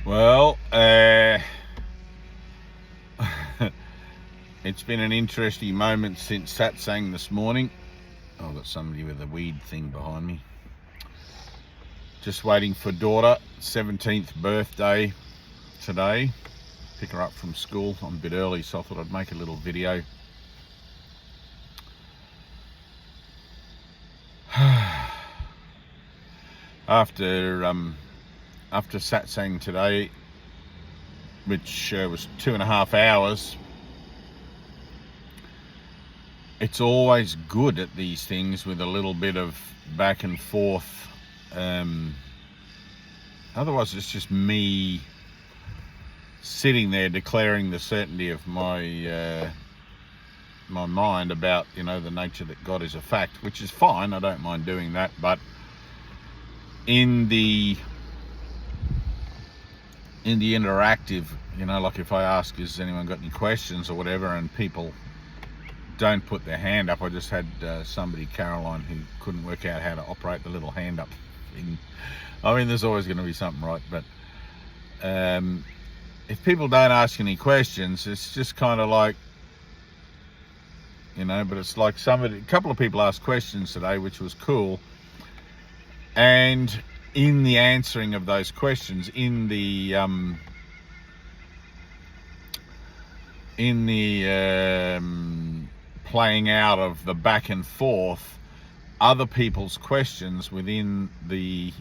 Well, it's been an interesting moment since Satsang this morning. I've got somebody with a weed thing behind me. Just waiting for daughter, 17th birthday today. Pick her up from school. I'm a bit early, so I thought I'd make a little video. After Satsang today, which was 2.5 hours, it's always good at these things with a little bit of back and forth. Otherwise it's just me sitting there declaring the certainty of my my mind about, you know, the nature that God is a fact, which is fine. I don't mind doing that, but in the interactive, you know, like if I ask, has anyone got any questions or whatever, and people don't put their hand up. I just had somebody, Caroline, who couldn't work out how to operate the little hand up thing. I mean, there's always going to be something right, but if people don't ask any questions, it's just kind of like, you know, but it's like a couple of people asked questions today, which was cool. And in the answering of those questions, in the playing out of the back and forth, other people's questions within the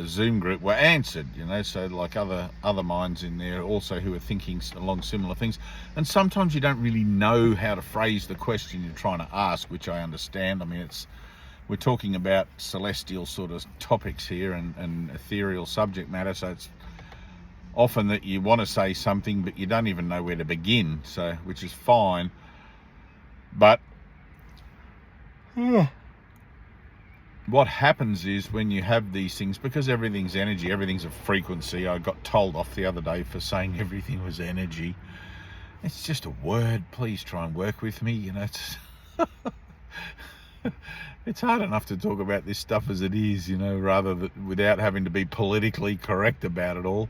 Zoom group were answered, you know, so like other minds in there also who are thinking along similar things. And sometimes you don't really know how to phrase the question you're trying to ask, which I understand. I mean, we're talking about celestial sort of topics here and ethereal subject matter, so it's often that you want to say something but you don't even know where to begin, so which is fine. But what happens is when you have these things, because everything's energy, everything's a frequency. I got told off the other day for saying everything was energy. It's just a word. Please try and work with me, you know. It's hard enough to talk about this stuff as it is, you know, rather than without having to be politically correct about it all.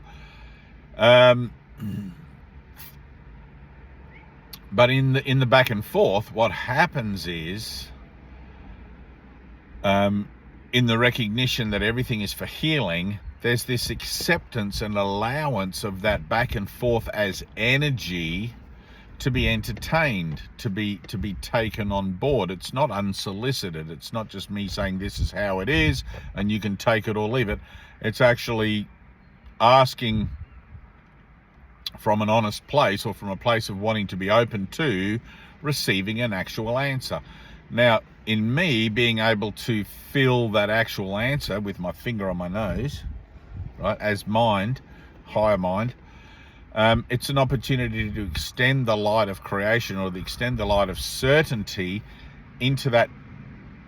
But in the back and forth, what happens is, in the recognition that everything is for healing, there's this acceptance and allowance of that back and forth as energy to be entertained, to be taken on board. It's not unsolicited. It's not just me saying this is how it is and you can take it or leave it. It's actually asking from an honest place, or from a place of wanting to be open to receiving an actual answer. Now, in me being able to feel that actual answer with my finger on my nose, right, as mind, higher mind, it's an opportunity to extend the light of creation, or to extend the light of certainty into that.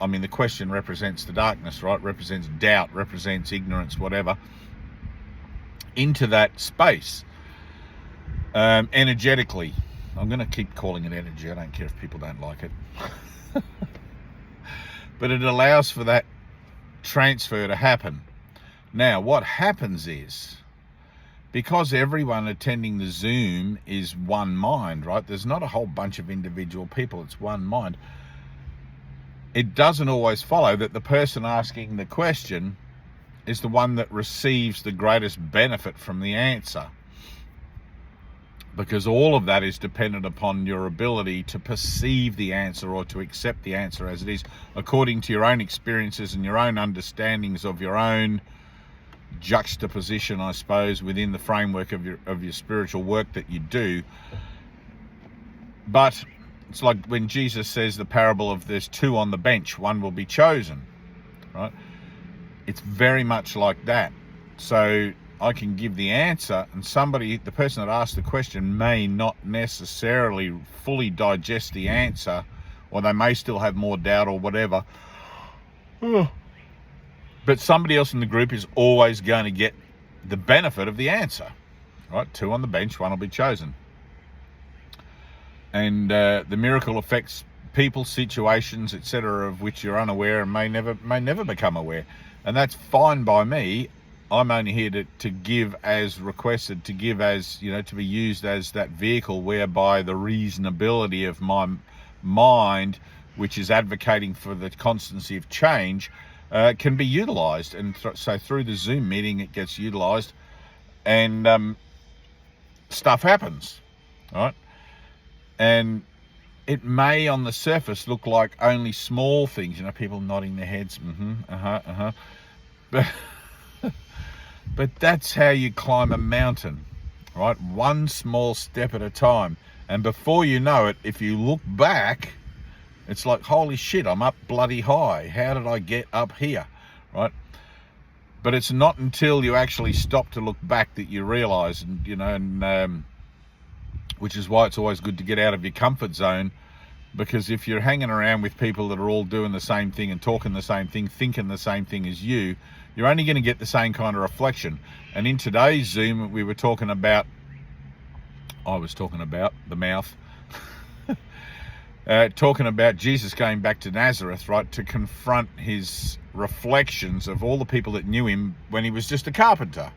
I mean, the question represents the darkness, right? Represents doubt, represents ignorance, whatever, into that space. Energetically, I'm going to keep calling it energy. I don't care if people don't like it. But it allows for that transfer to happen. Now, what happens is, because everyone attending the Zoom is one mind, right? There's not a whole bunch of individual people. It's one mind. It doesn't always follow that the person asking the question is the one that receives the greatest benefit from the answer, because all of that is dependent upon your ability to perceive the answer, or to accept the answer as it is, according to your own experiences and your own understandings of your own juxtaposition, I suppose, within the framework of your spiritual work that you do. But it's like when Jesus says the parable of there's two on the bench, one will be chosen, right? It's very much like that. So I can give the answer, and the person that asked the question may not necessarily fully digest the answer, or they may still have more doubt or whatever. But somebody else in the group is always going to get the benefit of the answer, right? Two on the bench, one will be chosen. And the miracle affects people, situations, etc., of which you're unaware and may never become aware. And that's fine by me. I'm only here to give as requested, to give as, to be used as that vehicle whereby the reasonability of my mind, which is advocating for the constancy of change, can be utilized. And so through the Zoom meeting, it gets utilized, and stuff happens, right? And it may on the surface look like only small things, people nodding their heads, but that's how you climb a mountain, right? One small step at a time. And before you know it, if you look back, it's like, holy shit, I'm up bloody high. How did I get up here, right? But it's not until you actually stop to look back that you realize, and which is why it's always good to get out of your comfort zone. Because if you're hanging around with people that are all doing the same thing and talking the same thing, thinking the same thing as you, you're only going to get the same kind of reflection. And in today's Zoom, I was talking about the mouth, talking about Jesus going back to Nazareth, right, to confront his reflections of all the people that knew him when he was just a carpenter,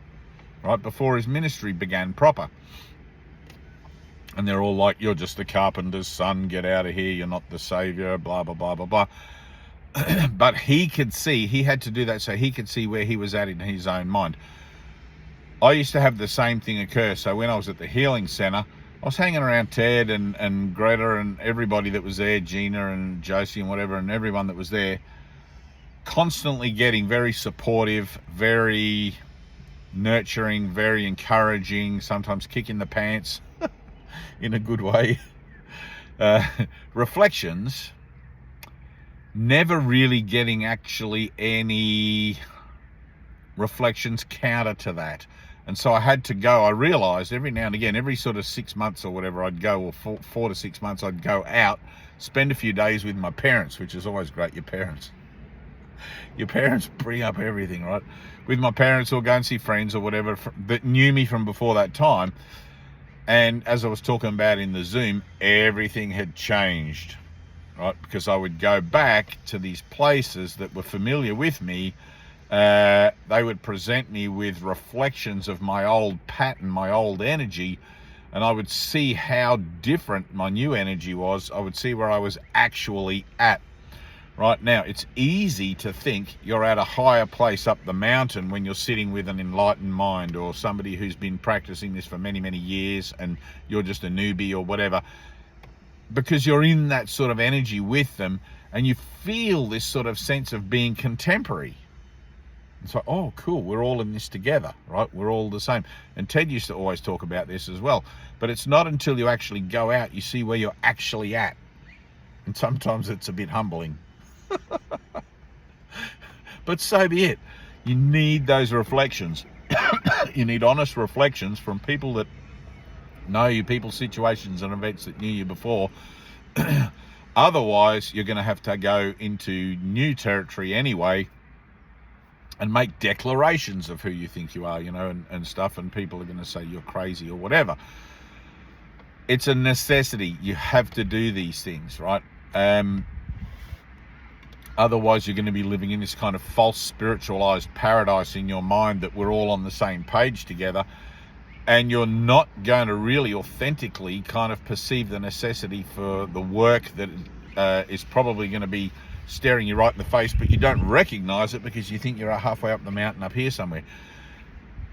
right, before his ministry began proper. And they're all like, you're just the carpenter's son, get out of here, you're not the savior, blah, blah, blah, blah, blah. But he had to do that so he could see where he was at in his own mind. I used to have the same thing occur. So when I was at the healing center, I was hanging around Ted and Greta and everybody that was there, Gina and Josie and whatever, and everyone that was there, constantly getting very supportive, very nurturing, very encouraging, sometimes kicking the pants in a good way. Reflections, never really getting actually any reflections counter to that. And so I realized every now and again, every sort of 6 months or whatever, I'd go, or 4 to 6 months, I'd go out, spend a few days with my parents, which is always great. Your parents bring up everything, right? With my parents, or go and see friends or whatever that knew me from before that time. And as I was talking about in the Zoom, everything had changed, right? Because I would go back to these places that were familiar with me. They would present me with reflections of my old pattern, my old energy, and I would see how different my new energy was. I would see where I was actually at. Right now, it's easy to think you're at a higher place up the mountain when you're sitting with an enlightened mind, or somebody who's been practicing this for many, many years, and you're just a newbie or whatever, because you're in that sort of energy with them, and you feel this sort of sense of being contemporary. It's like, oh, cool, we're all in this together, right? We're all the same. And Ted used to always talk about this as well. But it's not until you actually go out, you see where you're actually at. And sometimes it's a bit humbling. But so be it. You need those reflections. You need honest reflections from people that know you, people's situations and events that knew you before. Otherwise, you're going to have to go into new territory anyway and make declarations of who you think you are, and stuff, and people are going to say you're crazy or whatever. It's a necessity. You have to do these things, right? Otherwise, you're going to be living in this kind of false spiritualized paradise in your mind that we're all on the same page together, and you're not going to really authentically kind of perceive the necessity for the work that is probably going to be staring you right in the face, but you don't recognize it because you think you're halfway up the mountain up here somewhere.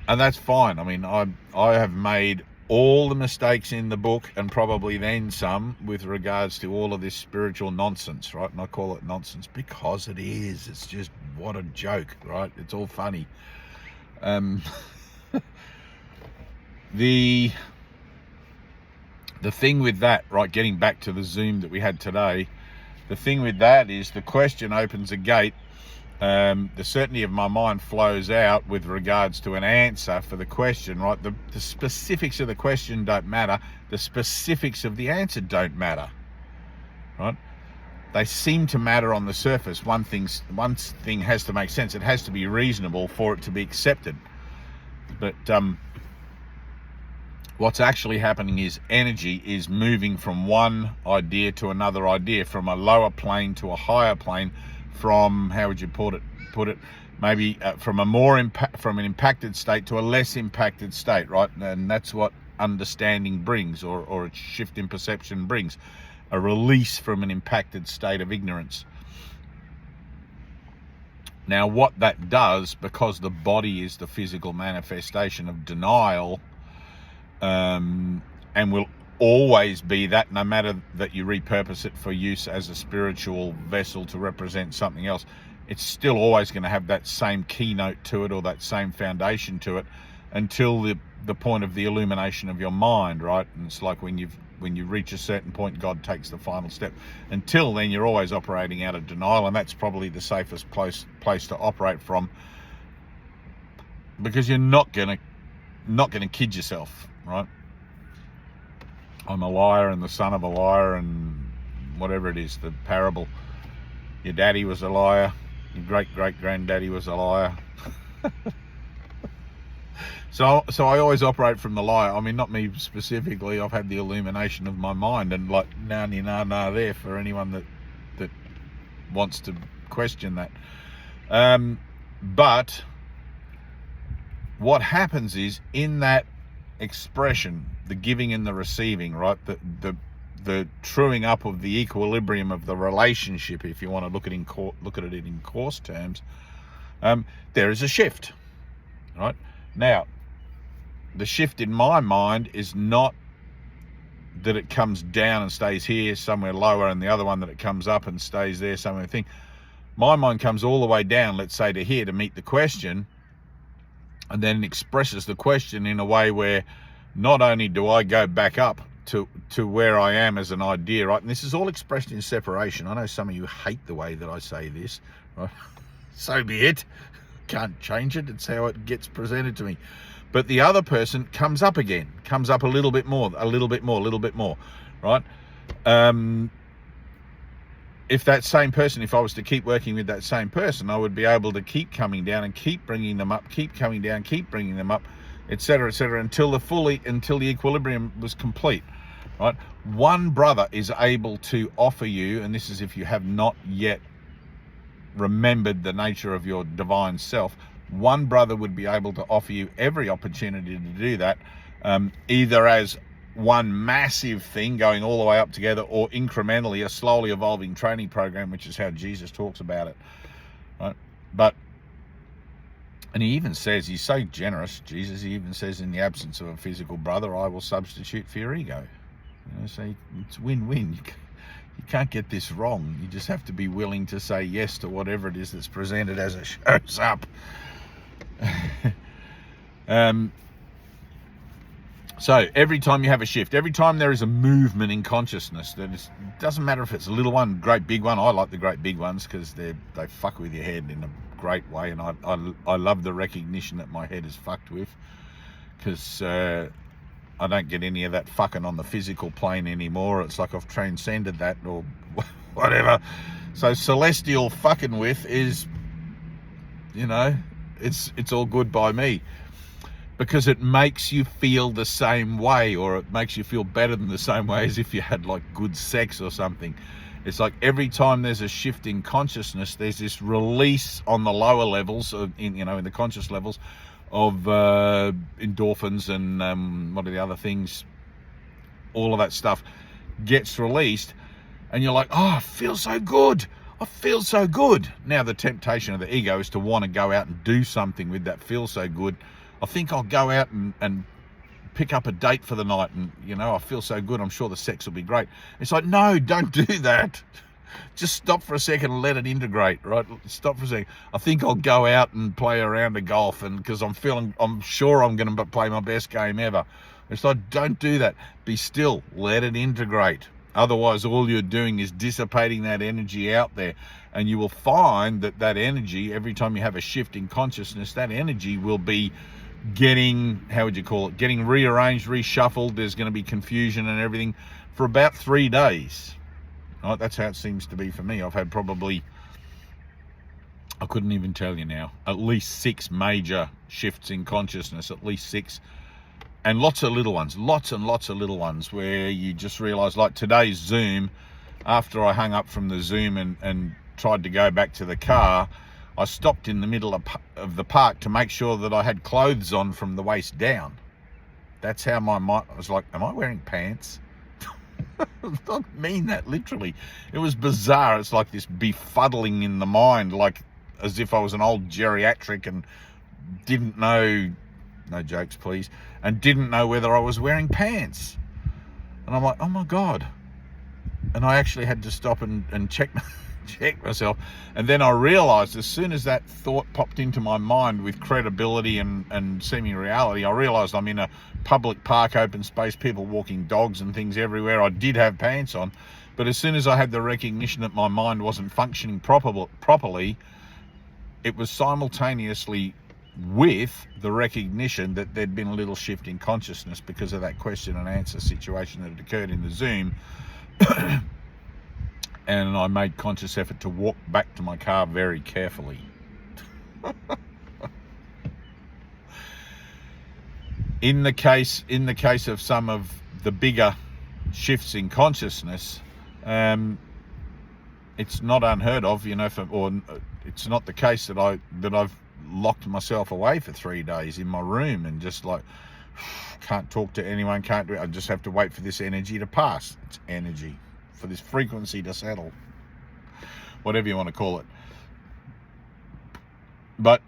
And that's fine. I mean, I have made all the mistakes in the book, and probably then some, with regards to all of this spiritual nonsense, right? And I call it nonsense because it is. It's just, what a joke, right? It's all funny. The thing with that, right, getting back to the Zoom that we had today, the thing with that is the question opens a gate. The certainty of my mind flows out with regards to an answer for the question, right? The specifics of the question don't matter. The specifics of the answer don't matter, right? They seem to matter on the surface. One thing has to make sense. It has to be reasonable for it to be accepted. But what's actually happening is energy is moving from one idea to another idea, from a lower plane to a higher plane, from, how would you put it, maybe from an impacted state to a less impacted state, right? And that's what understanding brings, or a shift in perception brings, a release from an impacted state of ignorance. Now, what that does, because the body is the physical manifestation of denial, and will always be that, no matter that you repurpose it for use as a spiritual vessel to represent something else, it's still always going to have that same keynote to it, or that same foundation to it, until the point of the illumination of your mind, right? And it's like when you reach a certain point, God takes the final step. Until then, you're always operating out of denial, and that's probably the safest place to operate from, because you're not gonna kid yourself, right? I'm a liar and the son of a liar, and whatever it is, the parable. Your daddy was a liar. Your great-great-granddaddy was a liar. So I always operate from the liar. I mean, not me specifically. I've had the illumination of my mind, and like, nah there for anyone that wants to question that. But what happens is, in that expression, the giving and the receiving, right? The truing up of the equilibrium of the relationship, if you want to look at it in coarse terms, there is a shift, right? Now, the shift in my mind is not that it comes down and stays here somewhere lower, and the other one that it comes up and stays there somewhere thing. My mind comes all the way down, let's say to here, to meet the question, and then expresses the question in a way where not only do I go back up to where I am as an idea, right? And this is all expressed in separation. I know some of you hate the way that I say this, right? So be it. Can't change it. It's how it gets presented to me. But the other person comes up again, comes up a little bit more, right? If that same person, if I was to keep working with that same person, I would be able to keep coming down and keep bringing them up, keep coming down, keep bringing them up, etc., until the equilibrium was complete, right? One brother is able to offer you, and this is if you have not yet remembered the nature of your divine self, one brother would be able to offer you every opportunity to do that, either as one massive thing going all the way up together, or incrementally, a slowly evolving training program, which is how Jesus talks about it, right? And he even says, he's so generous, Jesus, he even says, in the absence of a physical brother, I will substitute for your ego. You know, so it's win-win. You can't get this wrong. You just have to be willing to say yes to whatever it is that's presented as it shows up. So every time you have a shift, every time there is a movement in consciousness, it doesn't matter if it's a little one, great big one. I like the great big ones because they fuck with your head in a great way, and I love the recognition that my head is fucked with, because I don't get any of that fucking on the physical plane anymore. It's like I've transcended that, or whatever. So celestial fucking with is, you know, it's all good by me, because it makes you feel the same way, or it makes you feel better than the same way as if you had like good sex or something. It's like every time there's a shift in consciousness, there's this release on the lower levels of, in the conscious levels of endorphins and what are the other things, all of that stuff gets released, and you're like, oh, I feel so good. I feel so good. Now the temptation of the ego is to want to go out and do something with that feel so good. I think I'll go out and pick up a date for the night, and I feel so good, I'm sure the sex will be great. It's like, no, don't do that. Just stop for a second and let it integrate, right? Stop for a second. I think I'll go out and play a round of golf, and because I'm sure I'm going to play my best game ever. It's like, don't do that. Be still, let it integrate. Otherwise, all you're doing is dissipating that energy out there, and you will find that energy, every time you have a shift in consciousness, that energy will be getting, getting rearranged, reshuffled. There's going to be confusion and everything for about 3 days. Right? That's how it seems to be for me. I've had probably, I couldn't even tell you now, at least 6 major shifts in consciousness, at least 6. And lots of little ones, lots and lots of little ones, where you just realize, like today's Zoom, after I hung up from the Zoom and tried to go back to the car, I stopped in the middle of the park to make sure that I had clothes on from the waist down. That's how my mind, I was like, am I wearing pants? I mean that literally. It was bizarre. It's like this befuddling in the mind, like as if I was an old geriatric and didn't know, no jokes please, and didn't know whether I was wearing pants. And I'm like, oh my God. And I actually had to stop and check myself. And then I realized, as soon as that thought popped into my mind with credibility and seeming reality, I realized I'm in a public park, open space, people walking dogs and things everywhere. I did have pants on, but as soon as I had the recognition that my mind wasn't functioning properly, it was simultaneously with the recognition that there'd been a little shift in consciousness because of that question and answer situation that had occurred in the Zoom. And I made conscious effort to walk back to my car very carefully. In the case of some of the bigger shifts in consciousness, it's not unheard of, or it's not the case that I've locked myself away for 3 days in my room and just like can't talk to anyone, can't do it. I just have to wait for this energy to pass. It's energy. For this frequency to settle, whatever you want to call it. But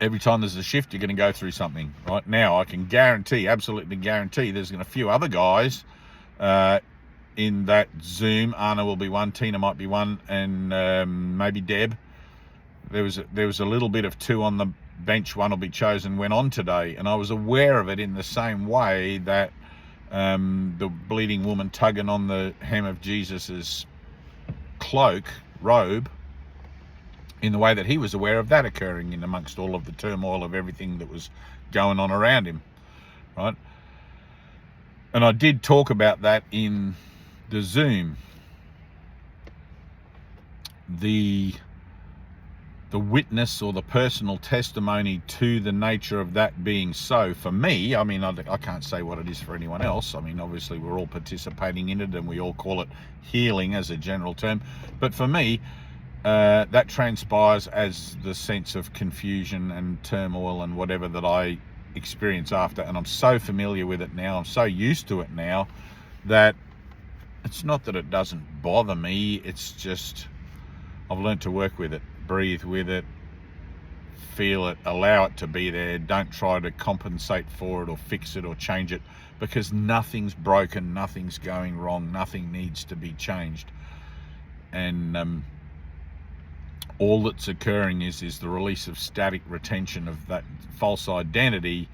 every time there's a shift, you're going to go through something. Right now, I can absolutely guarantee, there's going to be a few other guys in that Zoom. Anna will be one, Tina might be one, and maybe Deb. There was a little bit of two on the bench. One will be chosen. Went on today, and I was aware of it in the same way that the bleeding woman tugging on the hem of Jesus's robe, in the way that he was aware of that occurring in amongst all of the turmoil of everything that was going on around him, right? And I did talk about that in the Zoom. The witness or the personal testimony to the nature of that being so, for me, I mean, I can't say what it is for anyone else. I mean, obviously we're all participating in it and we all call it healing as a general term. But for me, that transpires as the sense of confusion and turmoil and whatever that I experience after. And I'm so familiar with it now, I'm so used to it now, that it's not that it doesn't bother me, it's just I've learned to work with it. Breathe with it, feel it, allow it to be there. Don't try to compensate for it or fix it or change it, because nothing's broken, nothing's going wrong, nothing needs to be changed. And all that's occurring is the release of static retention of that false identity,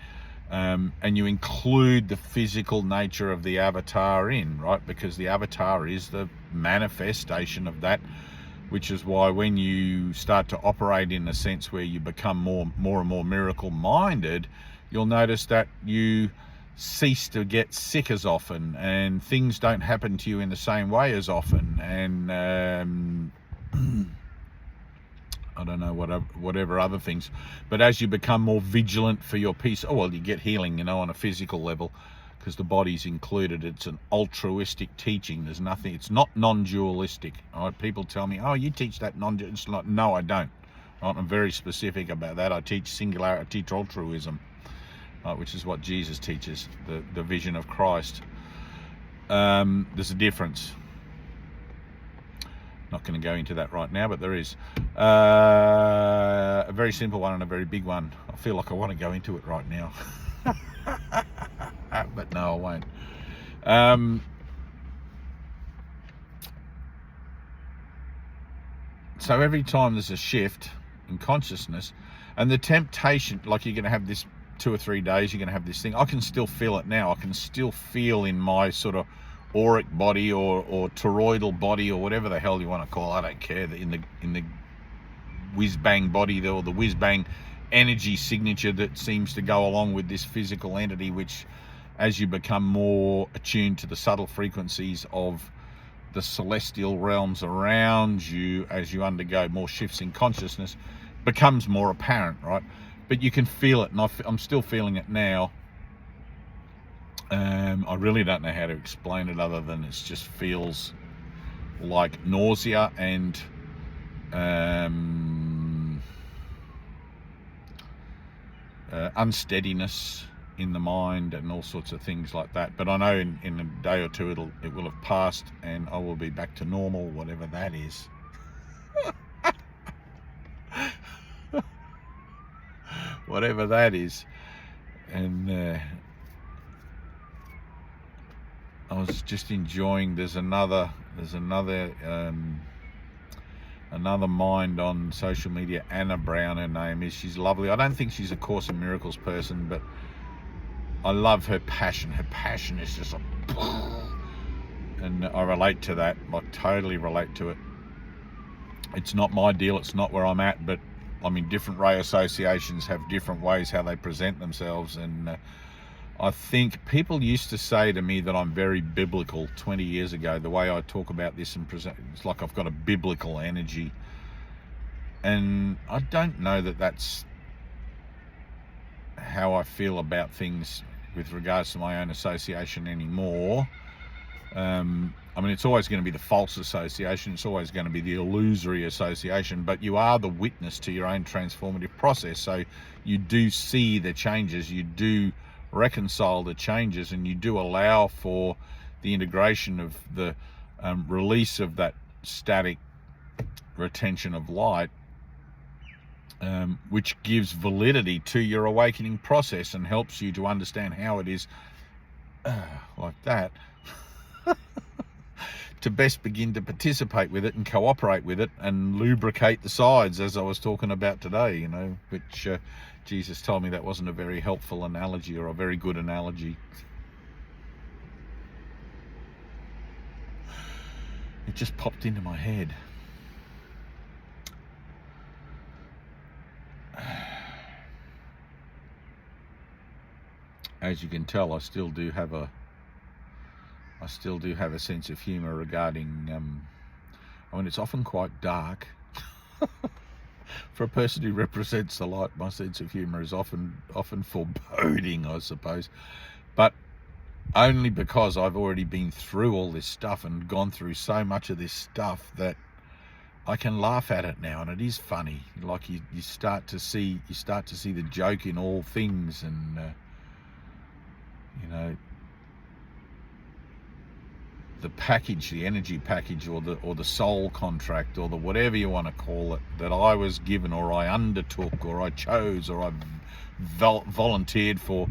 and you include the physical nature of the avatar in, right? Because the avatar is the manifestation of that, which is why when you start to operate in a sense where you become more and more miracle minded, you'll notice that you cease to get sick as often, and things don't happen to you in the same way as often, and I don't know, whatever other things. But as you become more vigilant for your peace, you get healing, on a physical level, because the body's included. It's an altruistic teaching. There's nothing, it's not non-dualistic. All right, people tell me, oh, you teach that non-dual. It's like, no, I don't. Right? I'm very specific about that. I teach singularity, I teach altruism, right, which is what Jesus teaches, the vision of Christ. There's a difference. Not going to go into that right now, but there is a very simple one and a very big one. I feel like I want to go into it right now. But no, I won't. So every time there's a shift in consciousness, and the temptation, like you're going to have this 2 or 3 days, you're going to have this thing. I can still feel it now. I can still feel in my sort of auric body or toroidal body or whatever the hell you want to call it. I don't care. In the whiz bang body, or the whiz bang energy signature that seems to go along with this physical entity, which, as you become more attuned to the subtle frequencies of the celestial realms around you, as you undergo more shifts in consciousness, becomes more apparent, right? But you can feel it, and I'm still feeling it now. I really don't know how to explain it, other than it just feels like nausea and unsteadiness in the mind and all sorts of things like that. But I know in a day or two it will have passed and I will be back to normal, whatever that is. Whatever that is. And I was just enjoying, there's another mind on social media, Anna Brown her name is. She's lovely. I don't think she's a Course in Miracles person, but I love her passion. Her passion is just and I relate to that. I totally relate to it. It's not my deal, it's not where I'm at, but I mean, different ray associations have different ways how they present themselves, and I think people used to say to me that I'm very biblical 20 years ago, the way I talk about this and present, it's like I've got a biblical energy. And I don't know that that's how I feel about things with regards to my own association anymore. I mean, it's always going to be the false association, it's always going to be the illusory association, but you are the witness to your own transformative process. So you do see the changes, you do reconcile the changes, and you do allow for the integration of the release of that static retention of light, which gives validity to your awakening process and helps you to understand how it is like that to best begin to participate with it and cooperate with it and lubricate the sides, as I was talking about today, you know, which Jesus told me that wasn't a very helpful analogy or a very good analogy. It just popped into my head. As you can tell, I still do have a sense of humor regarding I mean, it's often quite dark. For a person who represents the light, my sense of humor is often foreboding, I suppose, but only because I've already been through all this stuff and gone through so much of this stuff that I can laugh at it now, and it is funny. Like you start to see the joke in all things, and you know, the package, the energy package, or the soul contract, or the whatever you want to call it, that I was given, or I undertook, or I chose, or I volunteered for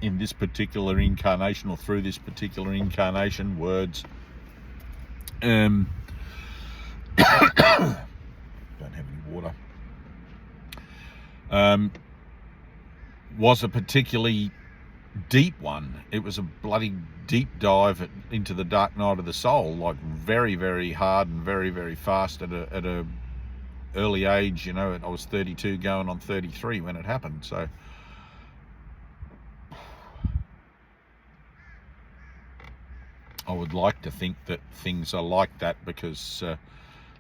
in this particular incarnation, or through this particular incarnation. Words. Don't have any water. Was a particularly deep one. It was a bloody deep dive into the dark night of the soul, like very, very hard and very, very fast at a early age. You know, I was 32 going on 33 when it happened. So I would like to think that things are like that, because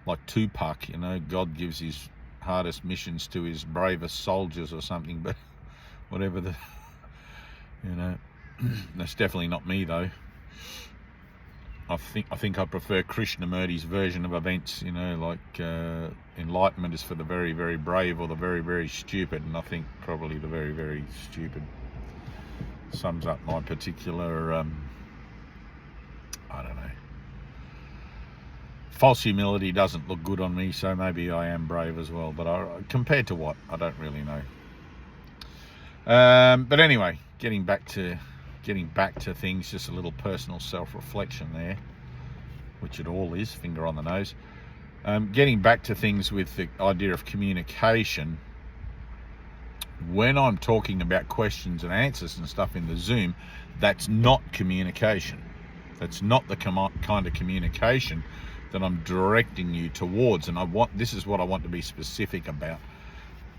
like Tupac, you know, God gives his hardest missions to his bravest soldiers or something. But whatever the, you know, that's definitely not me though. I think I prefer Krishnamurti's version of events, you know, like enlightenment is for the very, very brave or the very, very stupid, and I think probably the very, very stupid sums up my particular I don't know. False humility doesn't look good on me, so maybe I am brave as well, but compared to what, I don't really know. But anyway, getting back to things, just a little personal self-reflection there, which it all is, finger on the nose. Getting back to things with the idea of communication, when I'm talking about questions and answers and stuff in the Zoom, that's not communication. That's not the kind of communication that I'm directing you towards. And this is what I want to be specific about.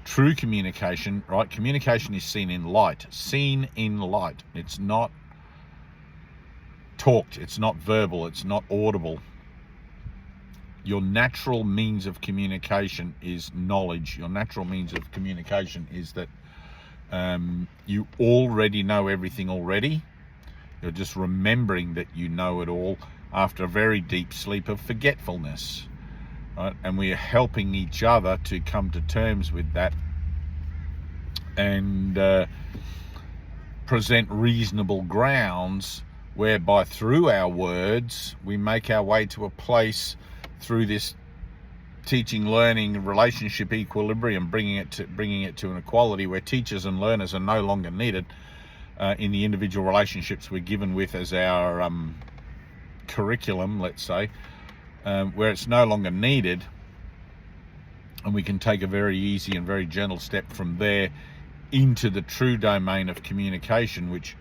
True communication, right? Communication is seen in light. Seen in light. It's not talked. It's not verbal. It's not audible. Your natural means of communication is knowledge. Your natural means of communication is that you already know everything already. You're just remembering that you know it all, after a very deep sleep of forgetfulness, right? And we are helping each other to come to terms with that and present reasonable grounds whereby through our words we make our way to a place through this teaching, learning, relationship equilibrium, bringing it to an equality where teachers and learners are no longer needed in the individual relationships we're given with as our curriculum, let's say, where it's no longer needed, and we can take a very easy and very gentle step from there into the true domain of communication, which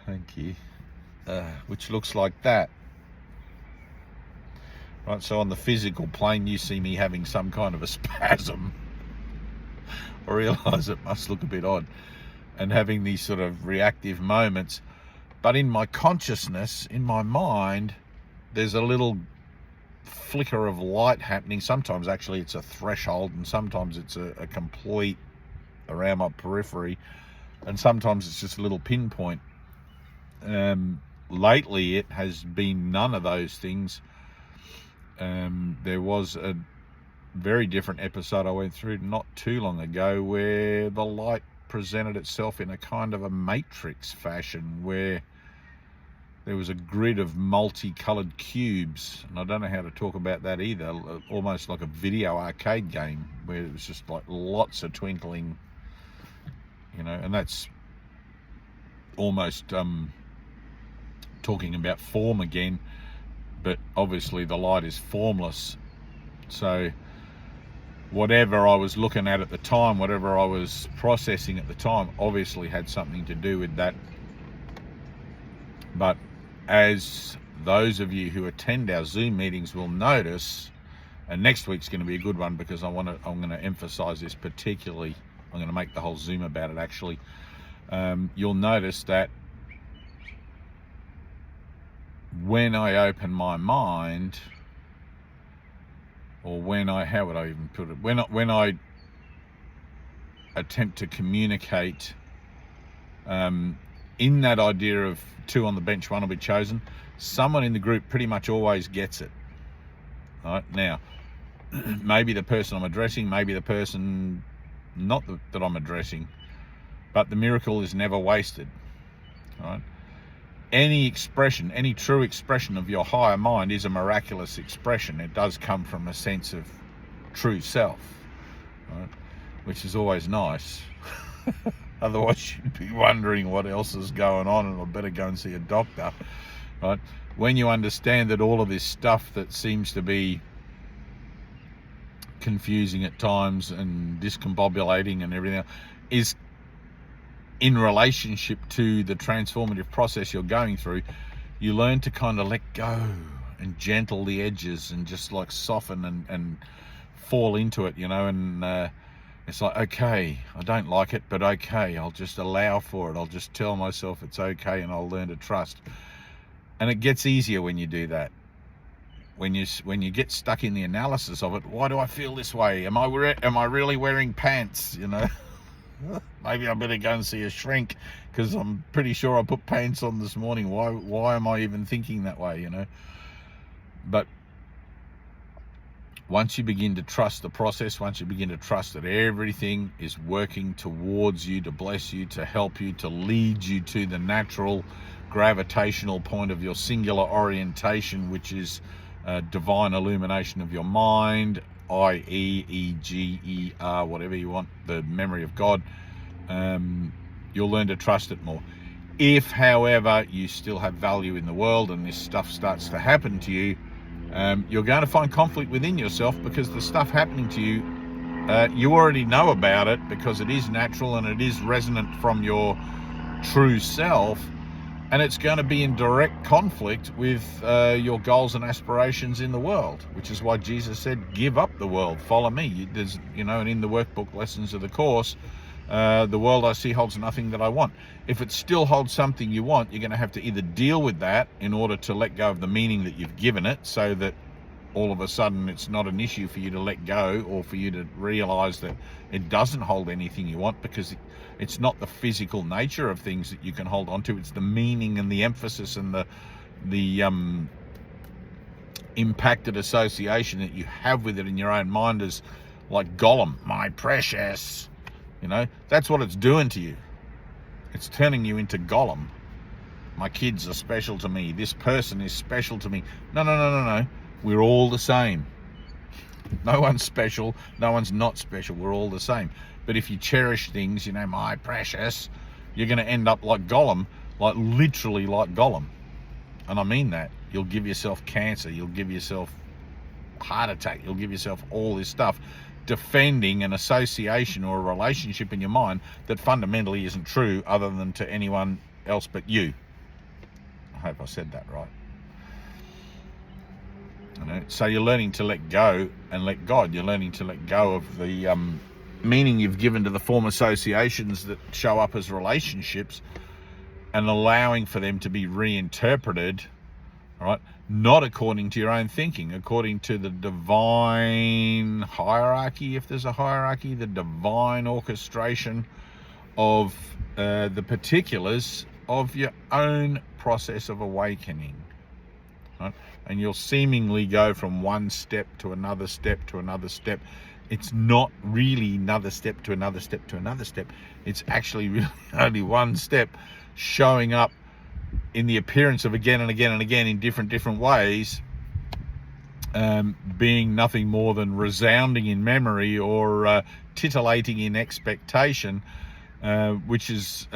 thank you. Which looks like that. Right, so on the physical plane, you see me having some kind of a spasm. I realise it must look a bit odd, and having these sort of reactive moments. But in my consciousness, in my mind, there's a little flicker of light happening. Sometimes actually it's a threshold, and sometimes it's a complete around my periphery, and sometimes it's just a little pinpoint. Lately it has been none of those things. There was a very different episode I went through not too long ago where the light presented itself in a kind of a matrix fashion, where there was a grid of multicolored cubes, and I don't know how to talk about that either, almost like a video arcade game where it was just like lots of twinkling, and that's almost talking about form again, but obviously the light is formless. So whatever I was looking at the time, whatever I was processing at the time, obviously had something to do with that. But as those of you who attend our Zoom meetings will notice, and next week's going to be a good one because I'm going to emphasize this particularly. I'm going to make the whole Zoom about it actually. You'll notice that when I open my mind, or when I attempt to communicate in that idea of two on the bench, one will be chosen, someone in the group pretty much always gets it. Right? Now, maybe the person I'm addressing, maybe the person not that I'm addressing, but the miracle is never wasted. Right? Any expression, any true expression of your higher mind is a miraculous expression. It does come from a sense of true self, right? Which is always nice. Otherwise you'd be wondering what else is going on, and I better go and see a doctor, right? When you understand that all of this stuff that seems to be confusing at times and discombobulating and everything else is in relationship to the transformative process you're going through, you learn to kind of let go and gentle the edges and just like soften and fall into it, and it's like, okay, I don't like it, but okay, I'll just allow for it. I'll just tell myself it's okay, and I'll learn to trust. And it gets easier when you do that. When you get stuck in the analysis of it, why do I feel this way? Am I really wearing pants? Maybe I better go and see a shrink because I'm pretty sure I put pants on this morning. Why am I even thinking that way? But once you begin to trust the process, once you begin to trust that everything is working towards you, to bless you, to help you, to lead you to the natural gravitational point of your singular orientation, which is divine illumination of your mind, i.e., E-G-E-R, whatever you want, the memory of God, you'll learn to trust it more. If, however, you still have value in the world and this stuff starts to happen to you, you're going to find conflict within yourself, because the stuff happening to you, you already know about it because it is natural and it is resonant from your true self, and it's going to be in direct conflict with your goals and aspirations in the world, which is why Jesus said, give up the world, follow me. There's, and in the workbook lessons of the course, the world I see holds nothing that I want. If it still holds something you want, you're going to have to either deal with that in order to let go of the meaning that you've given it, so that all of a sudden it's not an issue for you to let go, or for you to realize that it doesn't hold anything you want, because it's not the physical nature of things that you can hold on to. It's the meaning and the emphasis and the impacted association that you have with it in your own mind, is like Gollum, my precious. You know, that's what it's doing to you. It's turning you into Gollum. My kids are special to me. This person is special to me. No. We're all the same. No one's special. No one's not special. We're all the same. But if you cherish things, you know, my precious, you're going to end up like Gollum, like literally like Gollum. And I mean that. You'll give yourself cancer. You'll give yourself heart attack. You'll give yourself all this stuff, defending an association or a relationship in your mind that fundamentally isn't true, other than to anyone else but you. I hope I said that right. You know, so you're learning to let go and let God. You're learning to let go of the meaning you've given to the form associations that show up as relationships, and allowing for them to be reinterpreted, all right, not according to your own thinking, according to the divine hierarchy, if there's a hierarchy, the divine orchestration of the particulars of your own process of awakening. Right? And you'll seemingly go from one step to another step to another step. It's not really another step to another step to another step. It's actually really only one step, showing up in the appearance of again and again and again in different ways, being nothing more than resounding in memory or titillating in expectation, which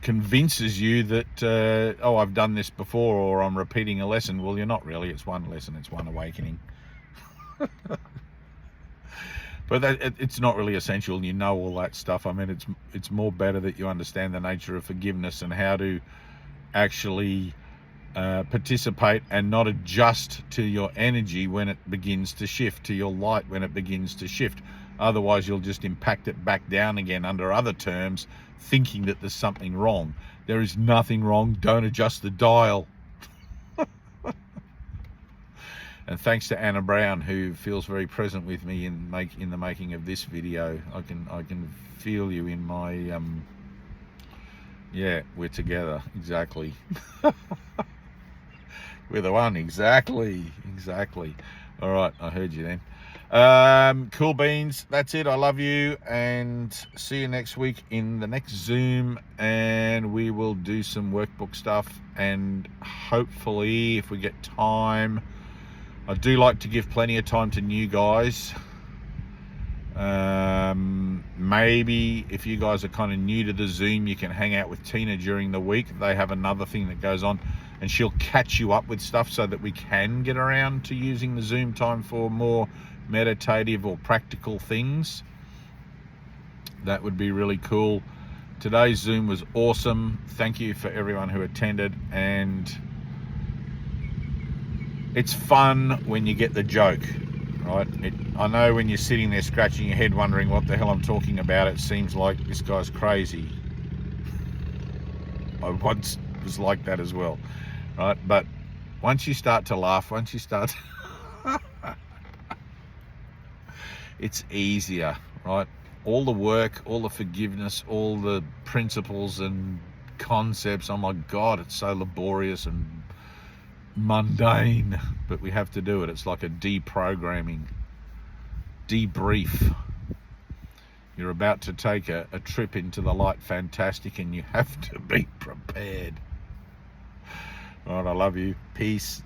convinces you that oh, I've done this before, or I'm repeating a lesson. Well, you're not really. It's one lesson. It's one awakening. But it's not really essential. You know all that stuff. I mean, it's more better that you understand the nature of forgiveness and how to actually participate and not adjust to your energy when it begins to shift, to your light when it begins to shift. Otherwise, you'll just impact it back down again under other terms, thinking that there's something wrong. There is nothing wrong. Don't adjust the dial. And thanks to Anna Brown, who feels very present with me in the making of this video. I can feel you in my yeah, we're together, exactly. We're the one, exactly. All right, I heard you then. Cool beans, that's it. I love you, and see you next week in the next Zoom, and we will do some workbook stuff, and hopefully, if we get time, I do like to give plenty of time to new guys. Maybe if you guys are kind of new to the Zoom, you can hang out with Tina during the week. They have another thing that goes on, and she'll catch you up with stuff so that we can get around to using the Zoom time for more meditative or practical things. That would be really cool. Today's Zoom was awesome. Thank you for everyone who attended, and it's fun when you get the joke, right? I know when you're sitting there scratching your head wondering what the hell I'm talking about, it seems like this guy's crazy. I once was like that as well, right? But once you start to laugh, it's easier, right? All the work, all the forgiveness, all the principles and concepts, oh my God, it's so laborious and mundane, but we have to do it. It's like a debrief. You're about to take a trip into the light fantastic, and you have to be prepared. All right, I love you. Peace.